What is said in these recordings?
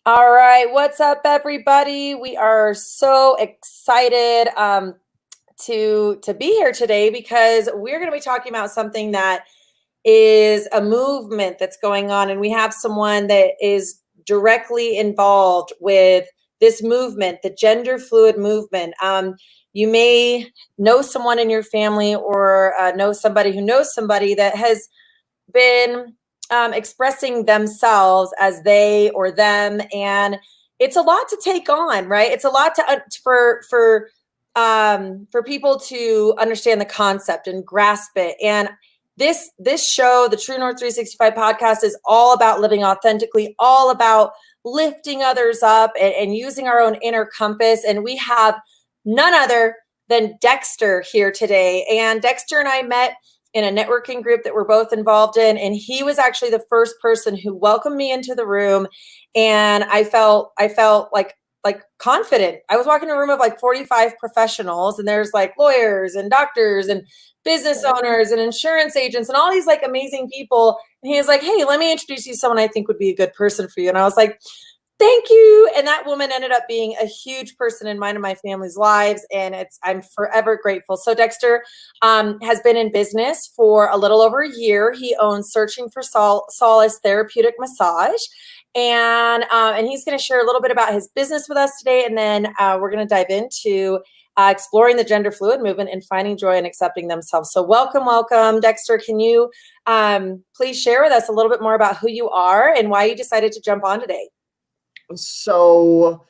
All right, what's up, everybody? We are so excited to be here today because we're going to be talking about something that is a movement that's going on, and we have someone that is directly involved with this movement, the gender fluid movement. You may know someone in your family or know somebody who knows somebody that has been expressing themselves as they or them, and it's a lot to take on, right? It's a lot to for people to understand the concept and grasp it. And this show, the True North 365 podcast, is all about living authentically, all about lifting others up and using our own inner compass. And we have none other than Dexter here today. And Dexter and I met in a networking group that we're both involved in. And he was actually the first person who welcomed me into the room. And I felt like confident. I was walking in a room of like 45 professionals, and there's like lawyers and doctors and business owners and insurance agents and all these like amazing people. And he was like, "Hey, let me introduce you to someone I think would be a good person for you." And I was like, "Thank you." And that woman ended up being a huge person in mine and my family's lives. And I'm forever grateful. So Dexter has been in business for a little over a year. He owns Searching for Solace Therapeutic Massage. And he's going to share a little bit about his business with us today. And then we're going to dive into exploring the gender fluid movement and finding joy and accepting themselves. So welcome, Dexter. Can you please share with us a little bit more about who you are and why you decided to jump on today? So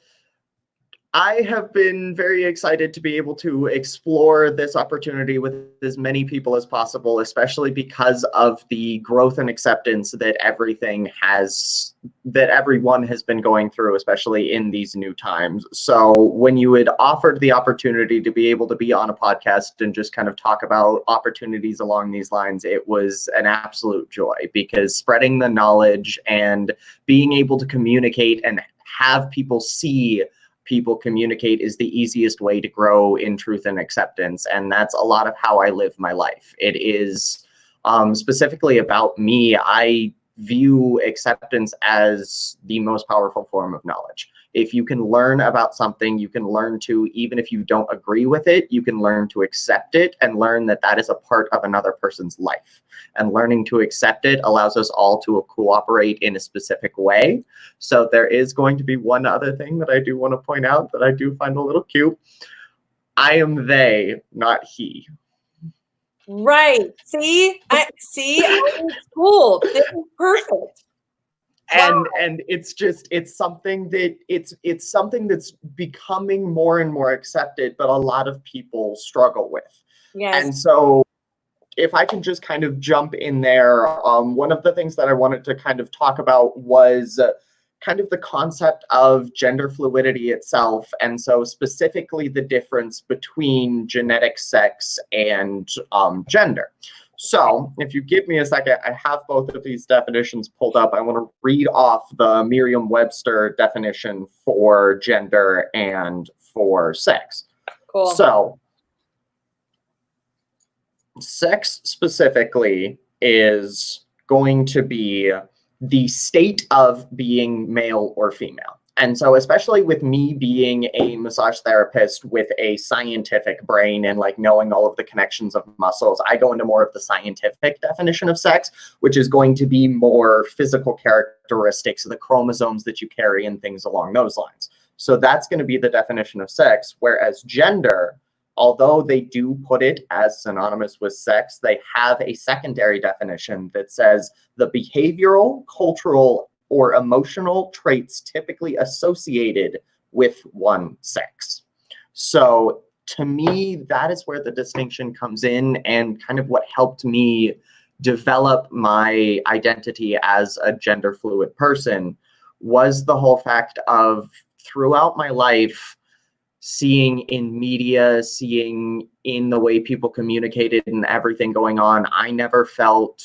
I have been very excited to be able to explore this opportunity with as many people as possible, especially because of the growth and acceptance that everyone has been going through, especially in these new times. So when you had offered the opportunity to be able to be on a podcast and just kind of talk about opportunities along these lines, it was an absolute joy, because spreading the knowledge and being able to communicate and have people see people communicate is the easiest way to grow in truth and acceptance. And that's a lot of how I live my life. It is specifically about me. I view acceptance as the most powerful form of knowledge. If you can learn about something, you can learn to, even if you don't agree with it, you can learn to accept it and learn that that is a part of another person's life. And learning to accept it allows us all to cooperate in a specific way. So there is going to be one other thing that I do want to point out that I do find a little cute. I am they, not he. Right. See, cool. This is perfect. And it's something that's becoming more and more accepted, but a lot of people struggle with. Yes. And so if I can just kind of jump in there, one of the things that I wanted to kind of talk about was kind of the concept of gender fluidity itself. And so specifically the difference between genetic sex and gender. So if you give me a second, I have both of these definitions pulled up. I want to read off the Merriam-Webster definition for gender and for sex. Cool. So sex specifically is going to be the state of being male or female. And so especially with me being a massage therapist with a scientific brain and like knowing all of the connections of muscles, I go into more of the scientific definition of sex, which is going to be more physical characteristics of the chromosomes that you carry and things along those lines. So that's going to be the definition of sex, whereas gender, although they do put it as synonymous with sex, they have a secondary definition that says the behavioral, cultural, or emotional traits typically associated with one sex. So to me, that is where the distinction comes in, and kind of what helped me develop my identity as a gender fluid person was the whole fact of throughout my life, seeing in media, seeing in the way people communicated and everything going on, I never felt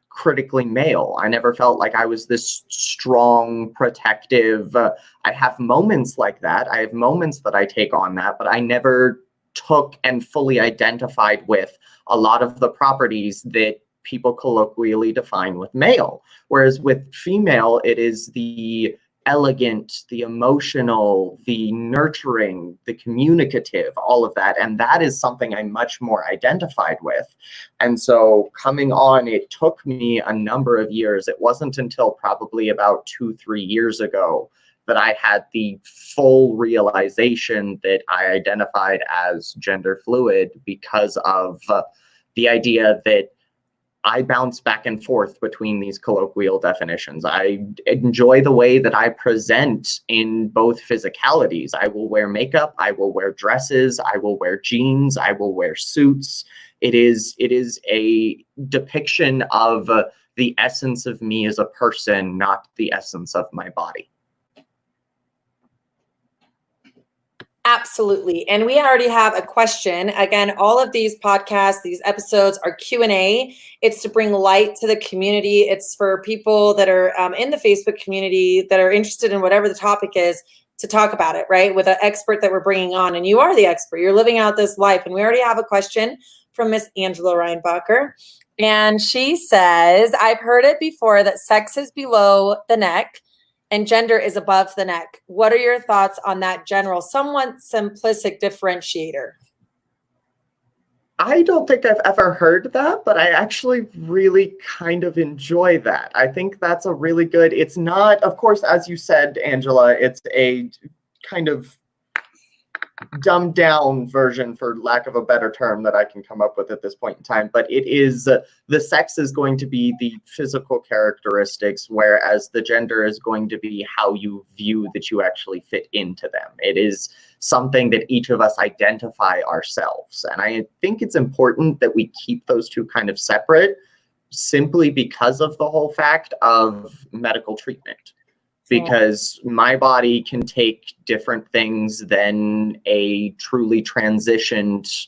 critically male. I never felt like I was this strong, protective. I have moments like that. I have moments that I take on that, but I never took and fully identified with a lot of the properties that people colloquially define with male. Whereas with female, it is the elegant, the emotional, the nurturing, the communicative, all of that. And that is something I'm much more identified with. And so coming on, it took me a number of years. It wasn't until probably about 2-3 years ago that I had the full realization that I identified as gender fluid, because of the idea that I bounce back and forth between these colloquial definitions. I enjoy the way that I present in both physicalities. I will wear makeup, I will wear dresses, I will wear jeans, I will wear suits. It is a depiction of the essence of me as a person, not the essence of my body. Absolutely. And we already have a question. Again, all of these podcasts, these episodes are Q&A. It's to bring light to the community. It's for people that are in the Facebook community that are interested in whatever the topic is, to talk about it, right? With an expert that we're bringing on. And you are the expert. You're living out this life. And we already have a question from Miss Angela Reinbacher. And she says, I've heard it before that sex is below the neck and gender is above the neck. What are your thoughts on that general, somewhat simplistic differentiator? I don't think I've ever heard that, but I actually really kind of enjoy that. I think that's a really good, it's not, of course, as you said, Angela, it's a kind of dumbed down version, for lack of a better term, that I can come up with at this point in time. But it is, the sex is going to be the physical characteristics, whereas the gender is going to be how you view that you actually fit into them. It is something that each of us identify ourselves. And I think it's important that we keep those two kind of separate, simply because of the whole fact of medical treatment. Because my body can take different things than a truly transitioned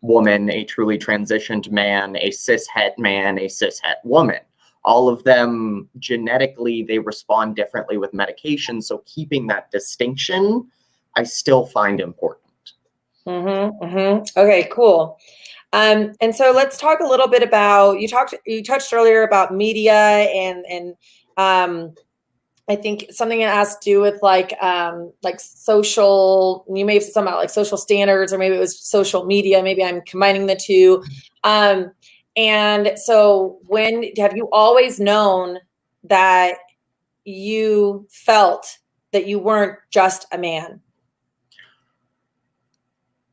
woman, a truly transitioned man, a cishet man, a cishet woman. All of them genetically, they respond differently with medication. So keeping that distinction, I still find important. Okay, cool. And so let's talk a little bit about, you touched earlier about media and I think something that has to do with like social, you may have said something about like social standards, or maybe it was social media. Maybe I'm combining the two. And so have you always known that you felt that you weren't just a man?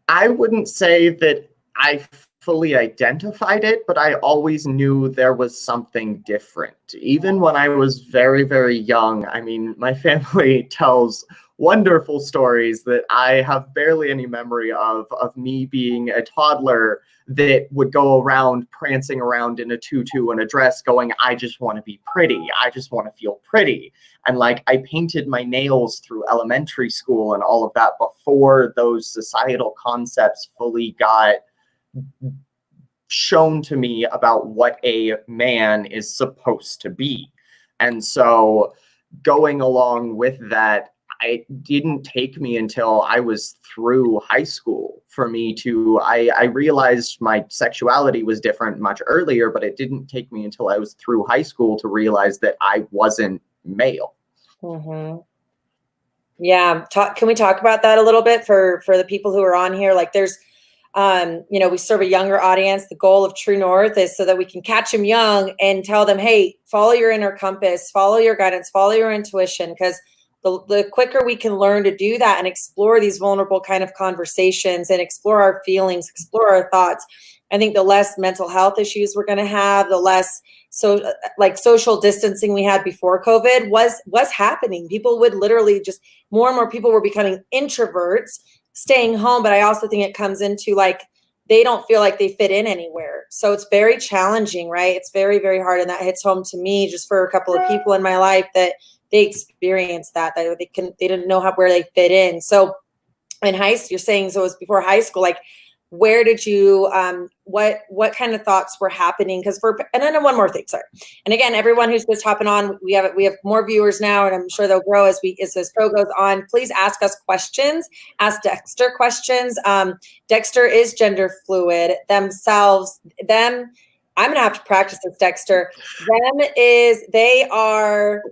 I wouldn't say that I fully identified it, but I always knew there was something different. Even when I was very, very young, I mean, my family tells wonderful stories that I have barely any memory of me being a toddler that would go around prancing around in a tutu and a dress going, I just want to be pretty. I just want to feel pretty. And like, I painted my nails through elementary school and all of that before those societal concepts fully got shown to me about what a man is supposed to be. And so going along with that, it didn't take me until I was through high school for me to, I realized my sexuality was different much earlier, but it didn't take me until I was through high school to realize that I wasn't male. Yeah. Can we talk about that a little bit for the people who are on here? Like there's, we serve a younger audience. The goal of True North is so that we can catch them young and tell them, hey, follow your inner compass, follow your guidance, follow your intuition. Because the quicker we can learn to do that and explore these vulnerable kind of conversations and explore our feelings, explore our thoughts, I think the less mental health issues we're going to have, the less social distancing we had before COVID was happening. People would literally just, more and more people were becoming introverts, staying home. But I also think it comes into like, they don't feel like they fit in anywhere. So it's very challenging, right? It's very, very hard. And that hits home to me just for a couple of people in my life that they experienced that they didn't know where they fit in. So in high school, you're saying, so it was before high school, like, where did you, what kind of thoughts were happening? And then one more thing, sorry. And again, everyone who's just hopping on, we have more viewers now, and I'm sure they'll grow as this show goes on. Please ask us questions, ask Dexter questions. Dexter is gender fluid I'm going to have to practice this, Dexter. They are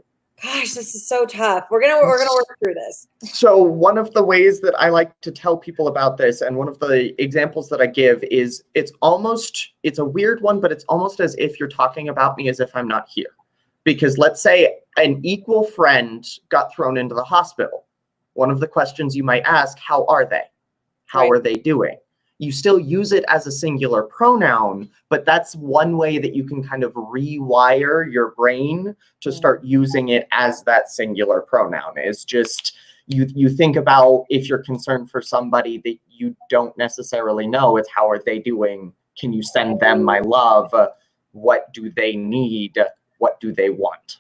Gosh, this is so tough. We're gonna work through this. So one of the ways that I like to tell people about this, and one of the examples that I give is it's a weird one, but it's almost as if you're talking about me as if I'm not here. Because let's say an equal friend got thrown into the hospital. One of the questions you might ask, how are they? How are they doing? You still use it as a singular pronoun, but that's one way that you can kind of rewire your brain to start using it as that singular pronoun. Is just you think about, if you're concerned for somebody that you don't necessarily know, it's how are they doing? Can you send them my love? What do they need? What do they want?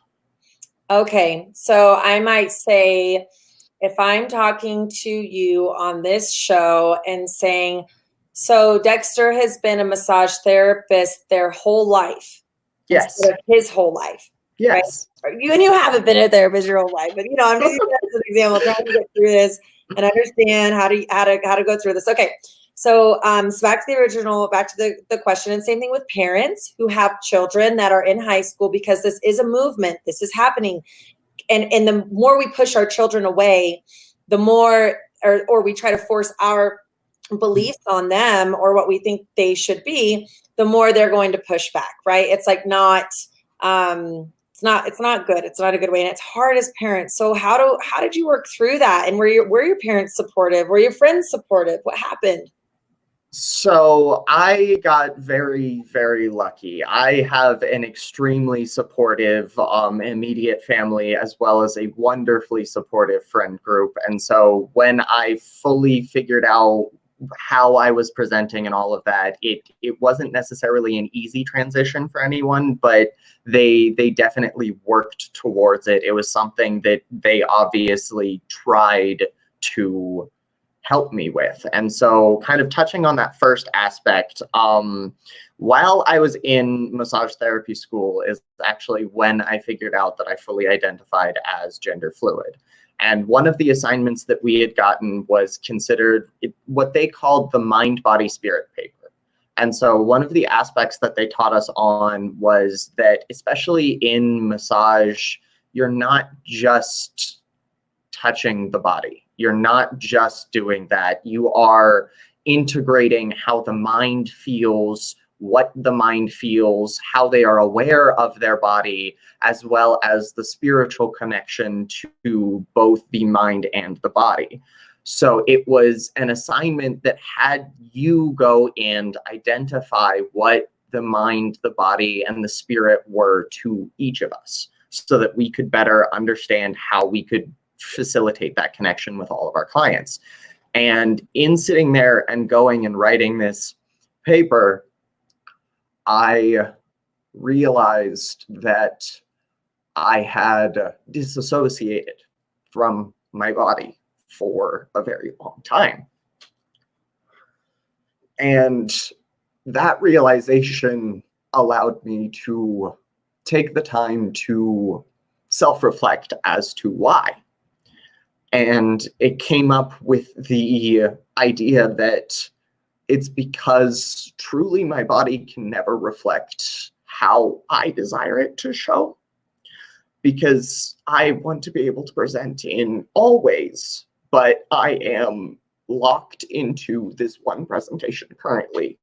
Okay, so I might say, if I'm talking to you on this show and saying, so Dexter has been a massage therapist their whole life. Yes. Instead of his whole life. Yes. Right? You haven't been a therapist your whole life, but I'm just using that as an example, trying to get through this and understand how to go through this. Okay. So back to the question, and same thing with parents who have children that are in high school, because this is a movement, this is happening. And the more we push our children away, the more, or we try to force our beliefs on them or what we think they should be, the more they're going to push back, right? It's like it's not good. It's not a good way. And it's hard as parents. So how did you work through that? And were your parents supportive? Were your friends supportive? What happened? So I got very, very lucky. I have an extremely supportive immediate family, as well as a wonderfully supportive friend group. And so when I fully figured out how I was presenting and all of that, it wasn't necessarily an easy transition for anyone, but they definitely worked towards it. It was something that they obviously tried to help me with. And so kind of touching on that first aspect, while I was in massage therapy school is actually when I figured out that I fully identified as gender fluid. And one of the assignments that we had gotten was considered what they called the mind, body, spirit paper. And so one of the aspects that they taught us on was that, especially in massage, you're not just touching the body. You're not just doing that. You are integrating how the mind feels, what the mind feels, how they are aware of their body, as well as the spiritual connection to both the mind and the body. So it was an assignment that had you go and identify what the mind, the body, and the spirit were to each of us, so that we could better understand how we could facilitate that connection with all of our clients. And in sitting there and going and writing this paper, I realized that I had disassociated from my body for a very long time. And that realization allowed me to take the time to self-reflect as to why. And it came up with the idea that it's because truly my body can never reflect how I desire it to show, because I want to be able to present in all ways, but I am locked into this one presentation currently.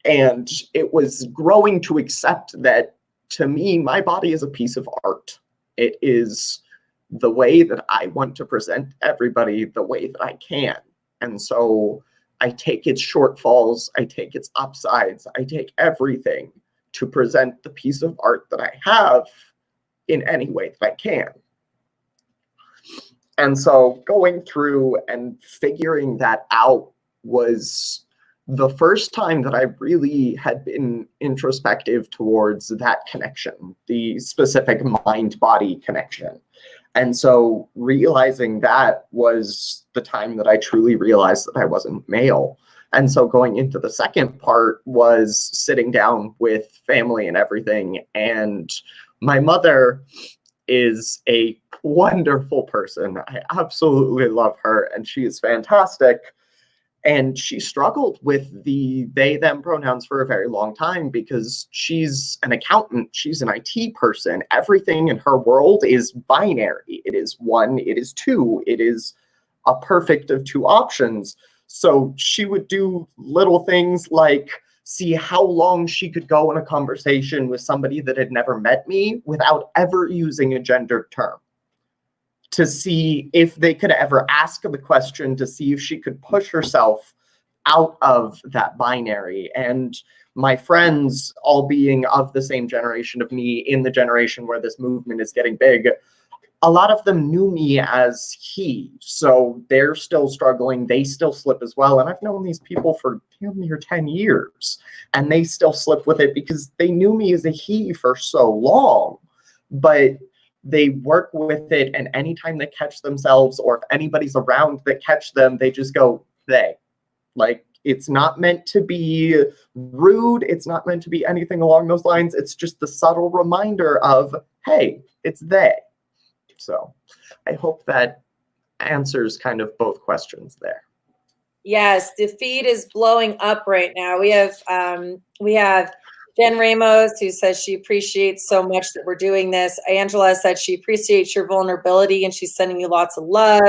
And it was growing to accept that, to me, my body is a piece of art. It is the way that I want to present everybody the way that I can. And so I take its shortfalls, I take its upsides, I take everything to present the piece of art that I have in any way that I can. And so going through and figuring that out was the first time that I really had been introspective towards that connection, the specific mind-body connection. And so realizing that was the time that I truly realized that I wasn't male. And so going into the second part was sitting down with family and everything. And my mother is a wonderful person. I absolutely love her, and she is fantastic. And she struggled with the they, them pronouns for a very long time because she's an accountant, she's an IT person. Everything in her world is binary. It is one, it is two, it is a perfect of two options. So she would do little things like see how long she could go in a conversation with somebody that had never met me without ever using a gendered term, to see if they could ever ask the question, to see if she could push herself out of that binary. And my friends, all being of the same generation of me, in the generation where this movement is getting big, a lot of them knew me as he. So they're still struggling. They still slip as well. And I've known these people for damn near 10 years, and they still slip with it because they knew me as a he for so long. But they work with it, and anytime they catch themselves, or if anybody's around that catch them, they just go, they. Like, it's not meant to be rude. It's not meant to be anything along those lines. It's just the subtle reminder of, hey, it's they. So I hope that answers kind of both questions there. Yes, the feed is blowing up right now. We have Jen Ramos, who says she appreciates so much that we're doing this. Angela said she appreciates your vulnerability and she's sending you lots of love.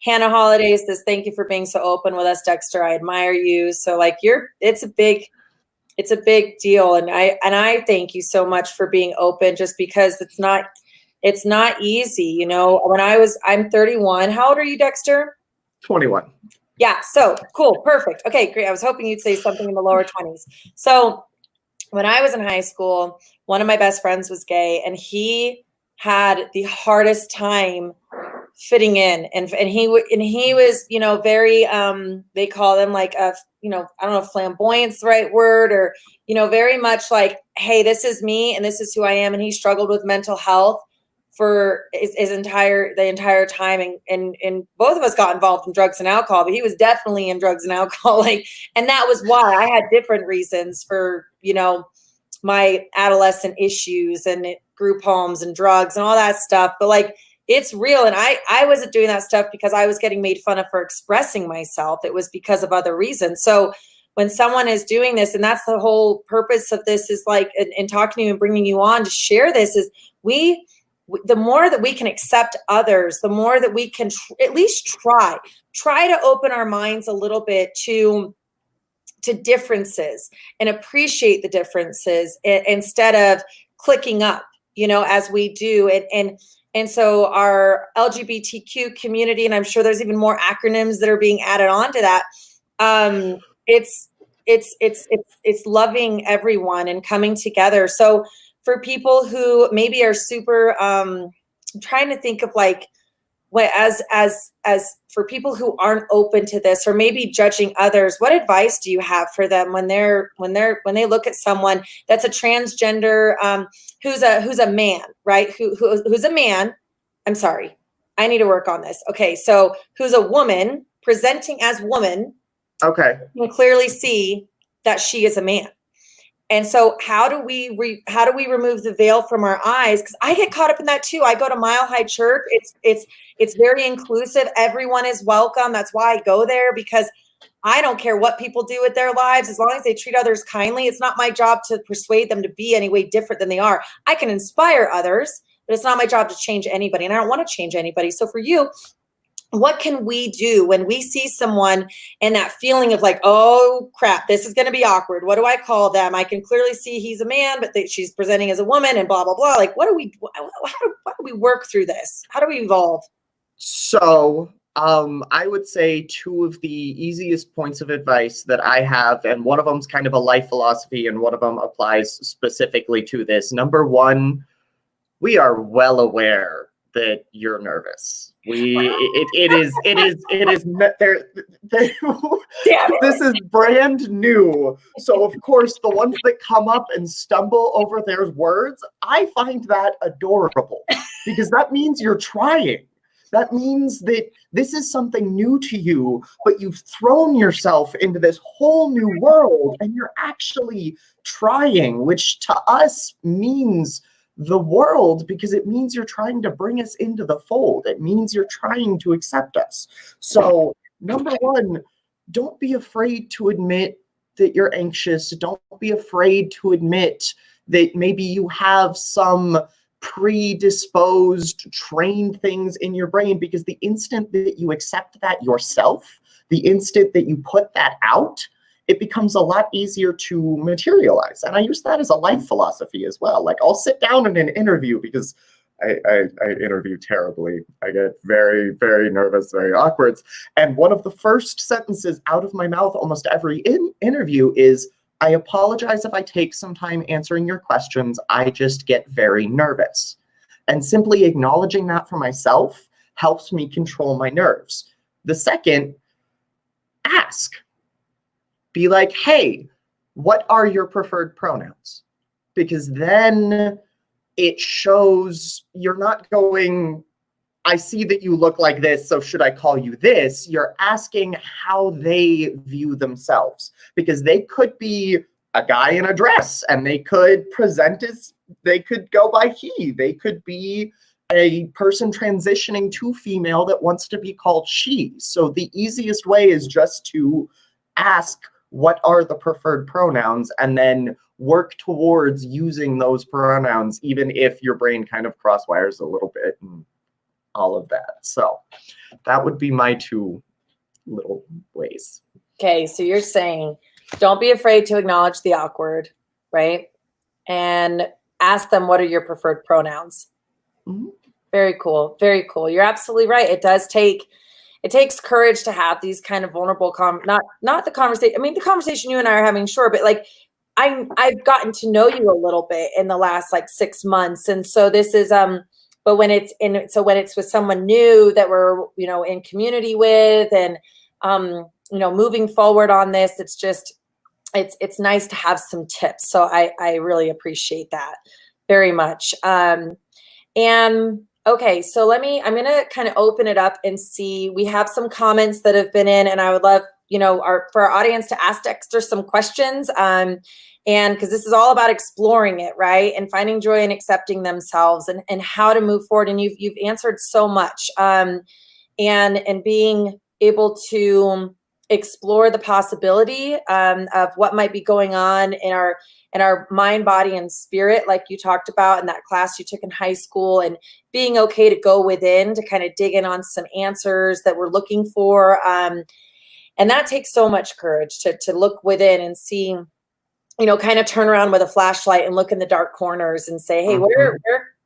Hannah Holiday says, thank you for being so open with us, Dexter. I admire you. So like it's a big deal. And I thank you so much for being open, just because it's not easy. You know, I'm 31. How old are you, Dexter? 21. Yeah. So cool. Perfect. Okay, great. I was hoping you'd say something in the lower 20s. So when I was in high school, one of my best friends was gay, and he had the hardest time fitting in. And he was, you know, very, they call them like I don't know if flamboyant's the right word, or, you know, very much like, hey, this is me and this is who I am. And he struggled with mental health for the entire time. And both of us got involved in drugs and alcohol, but he was definitely in drugs and alcohol. And that was why I had different reasons for, you know, my adolescent issues and group homes and drugs and all that stuff. But like, it's real. And I wasn't doing that stuff because I was getting made fun of for expressing myself. It was because of other reasons. So when someone is doing this, and that's the whole purpose of this, is like, in talking to you and bringing you on to share this, is the more that we can accept others, the more that we can at least try to open our minds a little bit to differences and appreciate the differences instead of clicking up, you know, as we do. And so our LGBTQ community, and I'm sure there's even more acronyms that are being added on to that. It's loving everyone and coming together. So for people who maybe are super, I'm trying to think of like, as for people who aren't open to this, or maybe judging others, what advice do you have for them when they look at someone that's a transgender, who's a man, right? Who's a man? I'm sorry, I need to work on this. Okay, so who's a woman presenting as woman? Okay, you can clearly see that she is a man. And so how do we remove the veil from our eyes? Because I get caught up in that too. I go to Mile High Church. It's very inclusive. Everyone is welcome. That's why I go there, because I don't care what people do with their lives, as long as they treat others kindly. It's not my job to persuade them to be any way different than they are. I can inspire others, but it's not my job to change anybody. And I don't want to change anybody. So for you, what can we do when we see someone and that feeling of like, oh crap, this is going to be awkward. What do I call them? I can clearly see he's a man, but she's presenting as a woman and blah, blah, blah. Like, how do we work through this? How do we evolve? So I would say two of the easiest points of advice that I have, and one of them's kind of a life philosophy and one of them applies specifically to this. Number one, we are well aware that you're nervous. It is this is brand new. So of course, the ones that come up and stumble over their words, I find that adorable, because that means you're trying. That means that this is something new to you, but you've thrown yourself into this whole new world and you're actually trying, which to us means the world, because it means you're trying to bring us into the fold. It means you're trying to accept us. So number one, don't be afraid to admit that you're anxious. Don't be afraid to admit that maybe you have some predisposed trained things in your brain, because the instant that you accept that yourself, the instant that you put that out, it becomes a lot easier to materialize. And I use that as a life philosophy as well. Like, I'll sit down in an interview, because I interview terribly. I get very, very nervous, very awkward. And one of the first sentences out of my mouth almost every interview is, I apologize if I take some time answering your questions. I just get very nervous. And simply acknowledging that for myself helps me control my nerves. The second, ask. Be like, hey, what are your preferred pronouns? Because then it shows you're not going, I see that you look like this, so should I call you this? You're asking how they view themselves, because they could be a guy in a dress and they could present as, they could go by he, they could be a person transitioning to female that wants to be called she. So the easiest way is just to ask, what are the preferred pronouns, and then work towards using those pronouns, even if your brain kind of crosswires a little bit and all of that. So that would be my two little ways. Okay, so you're saying don't be afraid to acknowledge the awkward, right? And ask them, what are your preferred pronouns? Mm-hmm. Very cool. Very cool. You're absolutely right. It takes courage to have these kind of vulnerable not the conversation. I mean, the conversation you and I are having, sure, but like I've gotten to know you a little bit in the last like 6 months. And so this is but when it's with someone new that we're, in community with, and moving forward on this, it's nice to have some tips. So I really appreciate that very much. And okay, so I'm going to kind of open it up and see. We have some comments that have been in, and I would love, for our audience to ask Dexter some questions. And because this is all about exploring it, right? And finding joy and accepting themselves, and how to move forward. And you've answered so much. And being able to explore the possibility of what might be going on in our mind, body, and spirit, like you talked about in that class you took in high school, and being okay to go within to kind of dig in on some answers that we're looking for. And that takes so much courage to look within and see, kind of turn around with a flashlight and look in the dark corners and say, hey,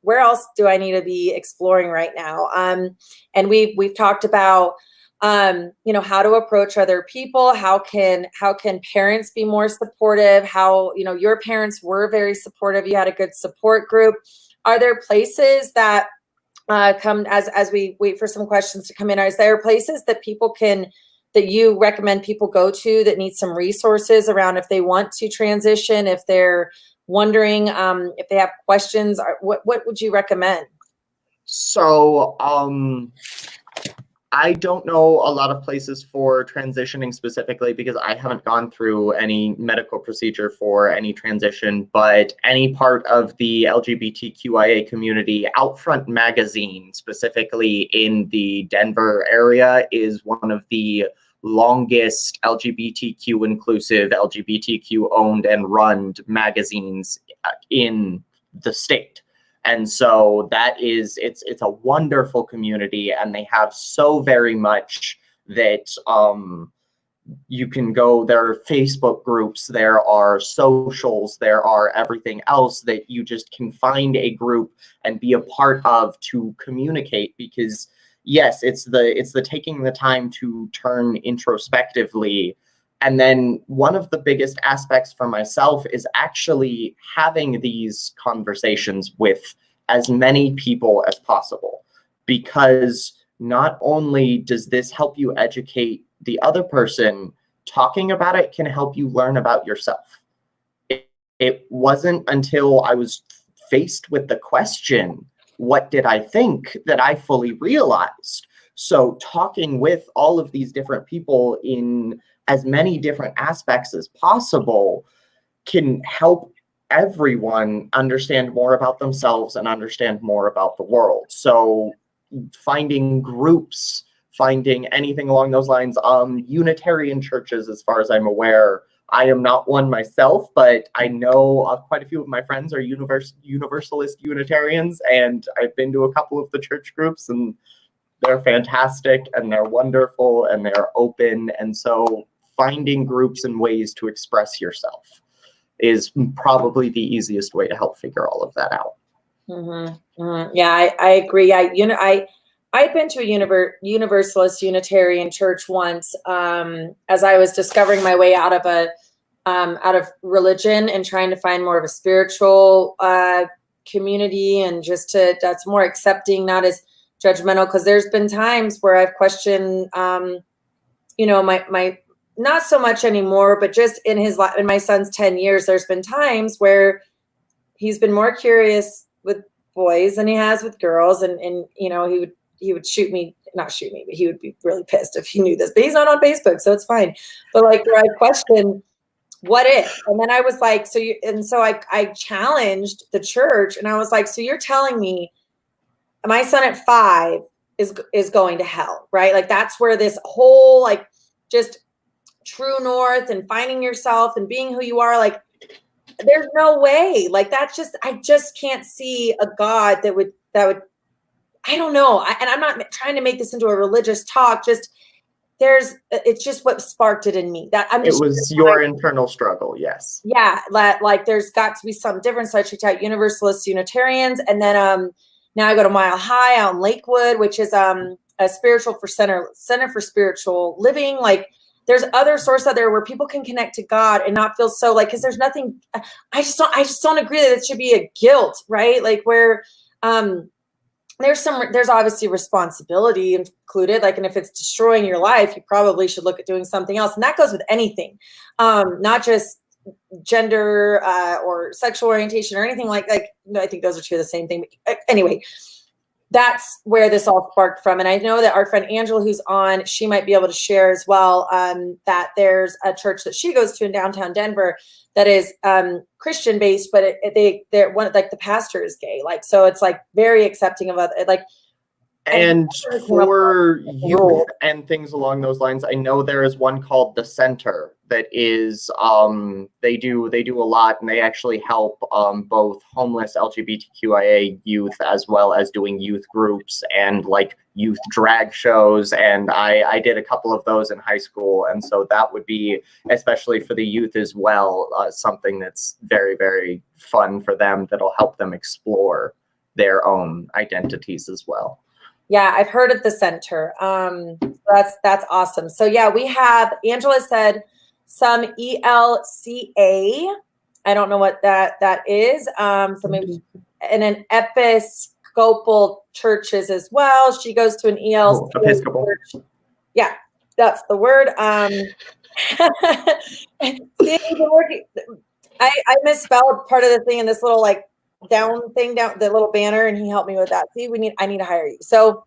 where else do I need to be exploring right now? And we've talked about, how to approach other people. How can parents be more supportive? How, your parents were very supportive. You had a good support group. Are there places that come as we wait for some questions to come in? Is there places that that you recommend people go to that need some resources around if they want to transition, if they're wondering, if they have questions? What would you recommend? So, I don't know a lot of places for transitioning specifically, because I haven't gone through any medical procedure for any transition, but any part of the LGBTQIA community, Outfront Magazine, specifically in the Denver area, is one of the longest LGBTQ inclusive, LGBTQ owned and run magazines in the state. And so it's a wonderful community, and they have so very much that you can go. There are Facebook groups, there are socials, there are everything else that you just can find a group and be a part of to communicate. Because yes, it's the taking the time to turn introspectively. And then one of the biggest aspects for myself is actually having these conversations with as many people as possible, because not only does this help you educate the other person, talking about it can help you learn about yourself. It wasn't until I was faced with the question, what did I think, that I fully realized. So talking with all of these different people in as many different aspects as possible can help everyone understand more about themselves and understand more about the world. So finding groups, finding anything along those lines. Unitarian churches, as far as I'm aware, I am not one myself, but I know quite a few of my friends are Universalist Unitarians, and I've been to a couple of the church groups, and they're fantastic, and they're wonderful, and they're open. And so finding groups and ways to express yourself is probably the easiest way to help figure all of that out. Mm-hmm. Mm-hmm. Yeah, I agree. I'd been to a Universalist Unitarian church once, as I was discovering my way out of religion and trying to find more of a spiritual community, and just that's more accepting, not as judgmental. Because there's been times where I've questioned, my not so much anymore, but just in my son's 10 years, there's been times where he's been more curious with boys than he has with girls, and he would not shoot me, but he would be really pissed if he knew this. But he's not on Facebook, so it's fine. But like, where I questioned, what if? And then I was like, so I challenged the church, and I was like, so you're telling me my son at 5 is going to hell, right? Like, that's where this whole, like, just true north and finding yourself and being who you are, like, there's no way. Like, I just can't see a God that would I don't know. And I'm not trying to make this into a religious talk. It's just what sparked it in me. It was your internal struggle. Yes. Yeah. Like, there's got to be some difference. So I checked out Universalist Unitarians. And then now I go to Mile High out in Lakewood, which is a spiritual for center for spiritual living. Like, there's other sources out there where people can connect to God and not feel so like, because there's nothing. I just don't agree that it should be a guilt, right? Like, where there's obviously responsibility included. Like, and if it's destroying your life, you probably should look at doing something else. And that goes with anything, not just gender or sexual orientation or anything like. I think those are two of the same thing. But anyway, that's where this all sparked from. And I know that our friend Angela, who's on, she might be able to share as well, that there's a church that she goes to in downtown Denver that is Christian based, but they're one, like, the pastor is gay. Like, so it's like very accepting of other, like, and for youth and things along those lines, I know there is one called The Center that is, they do a lot, and they actually help both homeless LGBTQIA youth, as well as doing youth groups and like youth drag shows. And I did a couple of those in high school. And so that would be, especially for the youth as well, something that's very, very fun for them, that'll help them explore their own identities as well. Yeah, I've heard of The Center. That's awesome. So yeah, we have, Angela said, some ELCA. I don't know what that is. So maybe, and then Episcopal churches as well. She goes to an ELCA Episcopal church. Yeah, that's the word. I misspelled part of the thing in this little, like, down the little banner, and he helped me with that. See, I need to hire you. So,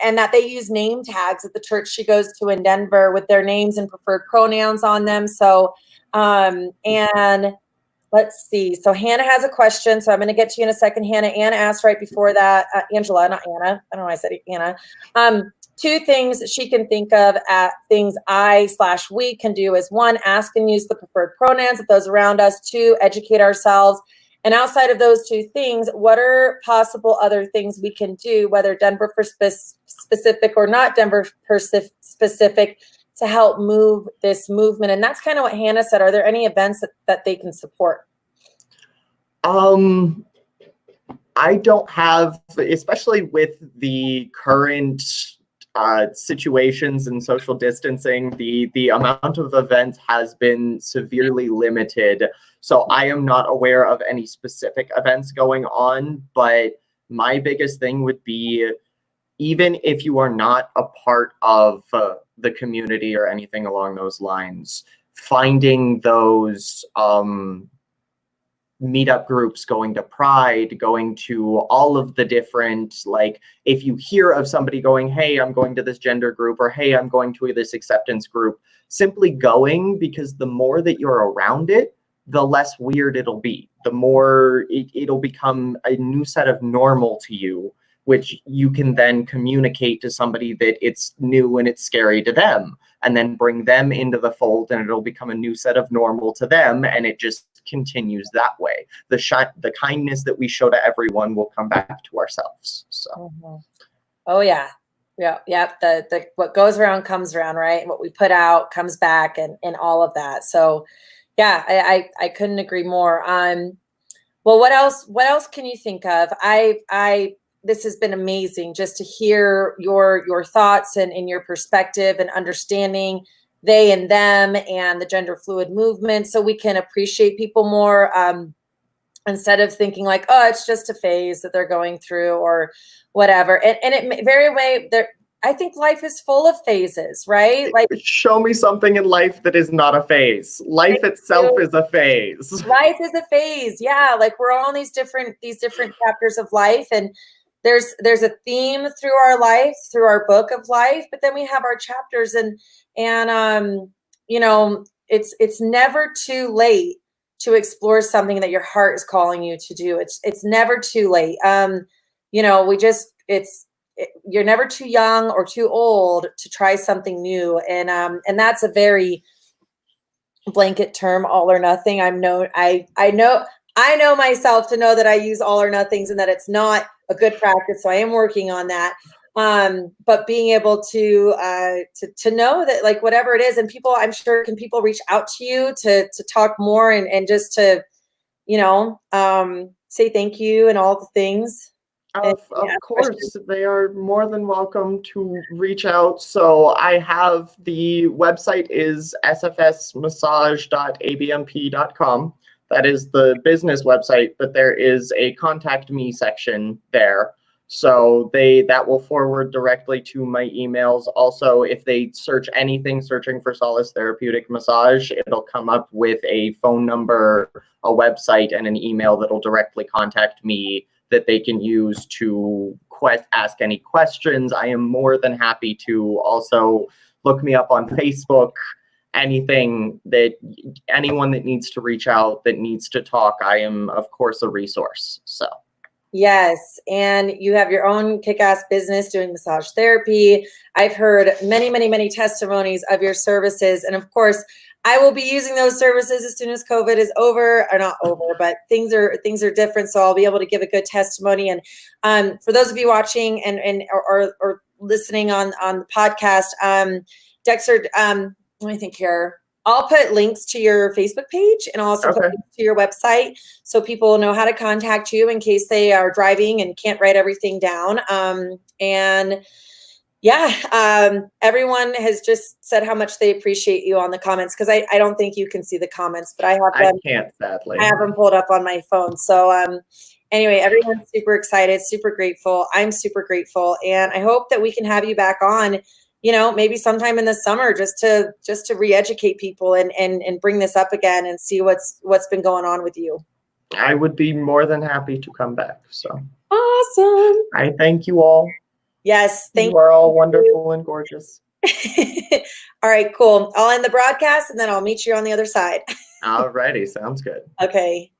and that they use name tags at the church she goes to in Denver with their names and preferred pronouns on them. So, and let's see. So Hannah has a question. So I'm going to get to you in a second. Hannah, Anna asked right before that, Angela, not Anna. I don't know why I said Anna. 2 things she can think of at things we can do is 1, ask and use the preferred pronouns of those around us. 2, educate ourselves. And outside of those 2 things, what are possible other things we can do, whether Denver specific or not Denver specific, to help move this movement? And that's kind of what Hannah said. Are there any events that they can support? I don't have, especially with the current situations and social distancing, the amount of events has been severely limited. So I am not aware of any specific events going on, but my biggest thing would be, even if you are not a part of the community or anything along those lines, finding those meetup groups, going to Pride, going to all of the different, like, if you hear of somebody going, hey, I'm going to this gender group, or hey, I'm going to this acceptance group, simply going, because the more that you're around it, the less weird it'll be. The more it'll become a new set of normal to you, which you can then communicate to somebody that it's new and it's scary to them, and then bring them into the fold, and it'll become a new set of normal to them, and it just continues that way. The kindness that we show to everyone will come back to ourselves. So oh yeah. Yeah. The what goes around comes around, right? And what we put out comes back, and all of that. So yeah, I couldn't agree more. Well, what else can you think of? This has been amazing just to hear your thoughts and your perspective and understanding they and them and the gender fluid movement, so we can appreciate people more, instead of thinking like, oh, it's just a phase that they're going through or whatever. And it very way there. I think life is full of phases, right? Like, show me something in life that is not a phase. Life itself is a phase. Life is a phase. Yeah. Like, we're all in these different chapters of life, and there's a theme through our life, through our book of life, but then we have our chapters, and you know, it's never too late to explore something that your heart is calling you to do. It's never too late. You know, you're never too young or too old to try something new. And that's a very blanket term, all or nothing. I know myself to know that I use all or nothings and that it's not a good practice. So I am working on that. But being able to know that, like, whatever it is, and people, I'm sure, can people reach out to you to talk more and just to, you know, say thank you and all the things. Of course, they are more than welcome to reach out. So I have the website is sfsmassage.abmp.com. That is the business website, but there is a contact me section there. So that will forward directly to my emails. Also, if they search anything, searching for Solace Therapeutic Massage, it'll come up with a phone number, a website, and an email that'll directly contact me that they can use to ask any questions. I am more than happy to also look me up on Facebook. Anyone that needs to reach out, that needs to talk, I am, of course, a resource. So. Yes, and you have your own kick-ass business doing massage therapy. I've heard many, many, many testimonies of your services, and of course, I will be using those services as soon as COVID is over, or not over, but things are different. So I'll be able to give a good testimony. And for those of you watching or listening on the podcast, Dexter, let me think here. I'll put links to your Facebook page and I'll also put links to your website so people know how to contact you in case they are driving and can't write everything down. Everyone has just said how much they appreciate you on the comments, because I don't think you can see the comments, but I have them. I can't, sadly. I have them pulled up on my phone. So anyway, everyone's super excited, super grateful. I'm super grateful, and I hope that we can have you back on, you know, maybe sometime in the summer, just to re-educate people and bring this up again and see what's been going on with you. I would be more than happy to come back. So awesome. I thank you all. Yes, thank you. You are all wonderful and gorgeous. All right, cool. I'll end the broadcast and then I'll meet you on the other side. Alrighty, sounds good. Okay.